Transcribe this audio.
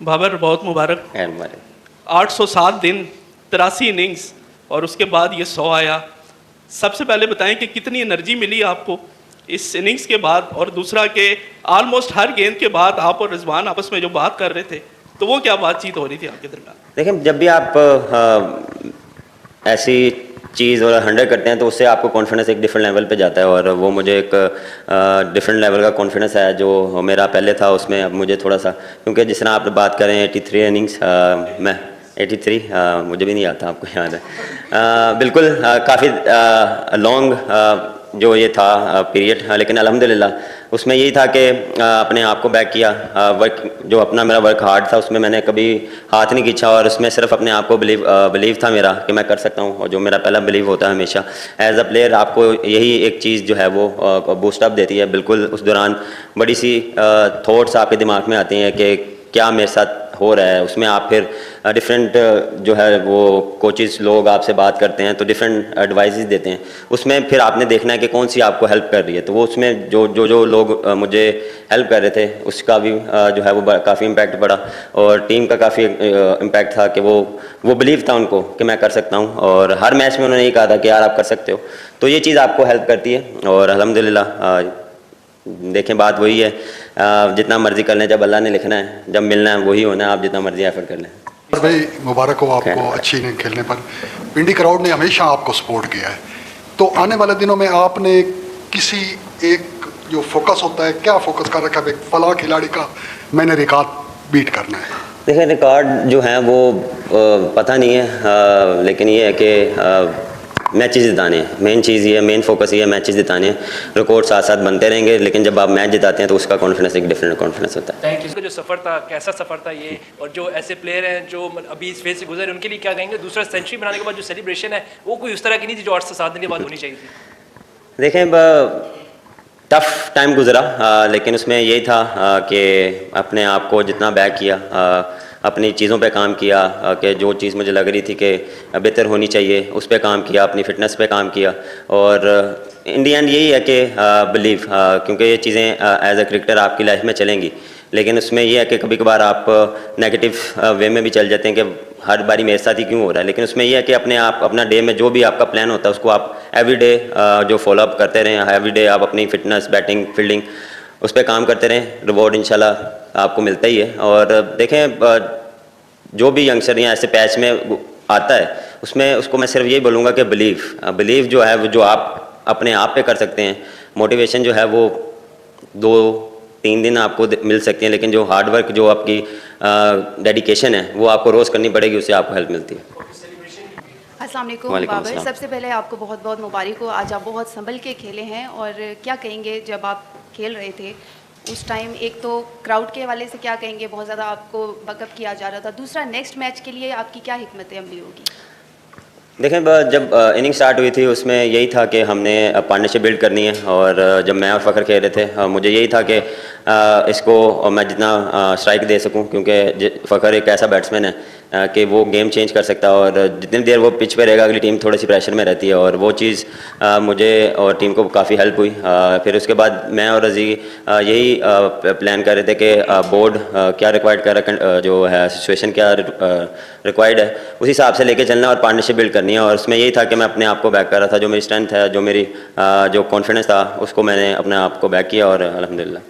बाबर बहुत मुबारक। खैर मुबारक। 807 दिन, 83 इनिंग्स और उसके बाद ये 100 आया। सबसे पहले बताएं कि कितनी एनर्जी मिली आपको इस इनिंग्स के बाद, और दूसरा कि ऑलमोस्ट हर गेंद के बाद आप और रिजवान आपस में जो बात कर रहे थे तो वो क्या बातचीत हो रही थी आपके दरमियान? देखें, जब भी आप ऐसी चीज़ और 100 करते हैं तो उससे आपको कॉन्फिडेंस एक डिफरेंट लेवल पे जाता है, और वो मुझे एक डिफरेंट लेवल का कॉन्फिडेंस है जो मेरा पहले था उसमें अब मुझे थोड़ा सा, क्योंकि जिस तरह आप बात करें 83 इनिंग्स, मैं 83 मुझे भी नहीं आता, आपको याद है। बिल्कुल काफ़ी लॉन्ग जो ये था पीरियड, लेकिन अल्हम्दुलिल्लाह उसमें यही था कि अपने आप को बैक किया। वर्क जो अपना मेरा वर्क हार्ड था उसमें मैंने कभी हाथ नहीं खींचा, और उसमें सिर्फ अपने आप को बिलीव था मेरा कि मैं कर सकता हूँ, और जो मेरा पहला बिलीव होता है हमेशा एज अ प्लेयर, आपको यही एक चीज़ जो है वो बूस्टअप देती है। बिल्कुल उस दौरान बड़ी सी थॉट्स आपके दिमाग में आती हैं कि क्या मेरे साथ हो रहा है। उसमें आप फिर डिफरेंट जो है वो कोचेस लोग आपसे बात करते हैं तो डिफरेंट एडवाइजेस देते हैं, उसमें फिर आपने देखना है कि कौन सी आपको हेल्प कर रही है। तो वो उसमें जो लोग मुझे हेल्प कर रहे थे उसका भी जो है वो काफ़ी इम्पैक्ट पड़ा, और टीम का काफ़ी इम्पैक्ट था कि वो बिलीव था उनको कि मैं कर सकता हूँ, और हर मैच में उन्होंने यही कहा था कि यार आप कर सकते हो। तो ये चीज़ आपको हेल्प करती है, और अल्हम्दुलिल्लाह देखें बात वही है, जितना मर्जी कर लें, जब अल्लाह ने लिखना है, जब मिलना है वही होना है, आप जितना मर्जी एफर्ट कर लें। भाई मुबारक हो आपको अच्छी इनिंग खेलने पर। पिंडी क्राउड ने हमेशा आपको सपोर्ट किया है, तो आने वाले दिनों में आपने किसी एक जो फोकस होता है, क्या फोकस कर रखा है फला खिलाड़ी का मैंने रिकॉर्ड बीट करना है? देखिए रिकॉर्ड जो है वो पता नहीं है, लेकिन ये है कि मैचेस जिताने हैं, मेन चीज़ ये है, मेन फोकस ये है मैचेस जिताने हैं। रिकॉर्ड साथ साथ बनते रहेंगे, लेकिन जब आप मैच जिताते हैं तो उसका कॉन्फिडेंस एक डिफरेंट कॉन्फिडेंस होता है। Thank you. जो सफ़र था कैसा सफ़र था ये, और जो ऐसे प्लेयर हैं जो अभी इस फेज से गुजरे उनके लिए क्या कहेंगे? दूसरा सेंचुरी बनाने के बाद जो सेलिब्रेशन है वो कोई उस तरह की नहीं थी जो 8 से 7 दिन के बाद होनी चाहिए थी। देखें टफ टाइम गुजरा, लेकिन उसमें यही था कि अपने आप को जितना बैक किया, अपनी चीज़ों पे काम किया, कि जो चीज़ मुझे लग रही थी कि बेहतर होनी चाहिए उस पे काम किया, अपनी फ़िटनेस पे काम किया, और इन दी एंड यही है कि बिलीव, क्योंकि ये चीज़ें एज अ क्रिकेटर आपकी लाइफ में चलेंगी, लेकिन उसमें यह है कि कभी कभार आप नेगेटिव वे में भी चल जाते हैं कि हर बारी मेरे साथ ही क्यों हो रहा है। लेकिन उसमें यह है कि अपने आप अपना डे में जो भी आपका प्लान होता है उसको आप एवरी डे जो फॉलोअप करते रहें, एवरी डे आप अपनी फिटनेस, बैटिंग, फील्डिंग उस पर काम करते रहें, रिवॉर्ड इंशाल्लाह आपको मिलता ही है। और देखें जो भी यंगस्टर यहाँ ऐसे पैच में आता है उसमें उसको मैं सिर्फ यही बोलूँगा कि बिलीव जो है वो जो आप अपने आप पे कर सकते हैं। मोटिवेशन जो है वो 2-3 दिन आपको मिल सकती है, लेकिन जो हार्डवर्क, जो आपकी डेडिकेशन है वो आपको रोज़ करनी पड़ेगी, उससे आपको हेल्प मिलती है। अस्सलाम वालेकुम बाबर, सबसे पहले आपको बहुत बहुत मुबारक हो, आज आप बहुत संभल के खेले हैं। और क्या कहेंगे जब आप खेल रहे थे उस टाइम, एक तो क्राउड के हवाले से क्या कहेंगे, बहुत ज़्यादा आपको बकअप किया जा रहा था, दूसरा नेक्स्ट मैच के लिए आपकी क्या हिकमत अमली होगी? देखें जब इनिंग स्टार्ट हुई थी उसमें यही था कि हमने पार्टनरशिप बिल्ड करनी है, और जब मैं और फ़खर खेल रहे थे मुझे यही था कि इसको मैं जितना स्ट्राइक दे सकूं, क्योंकि फ़खर एक ऐसा बैट्समैन है कि वो गेम चेंज कर सकता है, और जितनी देर वो पिच पे रहेगा अगली टीम थोड़ी सी प्रेशर में रहती है, और वो चीज़ मुझे और टीम को काफ़ी हेल्प हुई। फिर उसके बाद मैं और रज़ी यही प्लान कर रहे थे कि बोर्ड क्या रिक्वायर्ड कर रहा, जो है सिचुएशन क्या रिक्वायर्ड है, उसी हिसाब से लेके चलना और पार्टनरशिप बिल्ड करनी है। और उसमें यही था कि मैं अपने आप को बैक कर रहा था, जो मेरी स्ट्रेंथ है, जो मेरी जो कॉन्फिडेंस था उसको मैंने अपने आप को बैक किया, और अल्हम्दुलिल्लाह।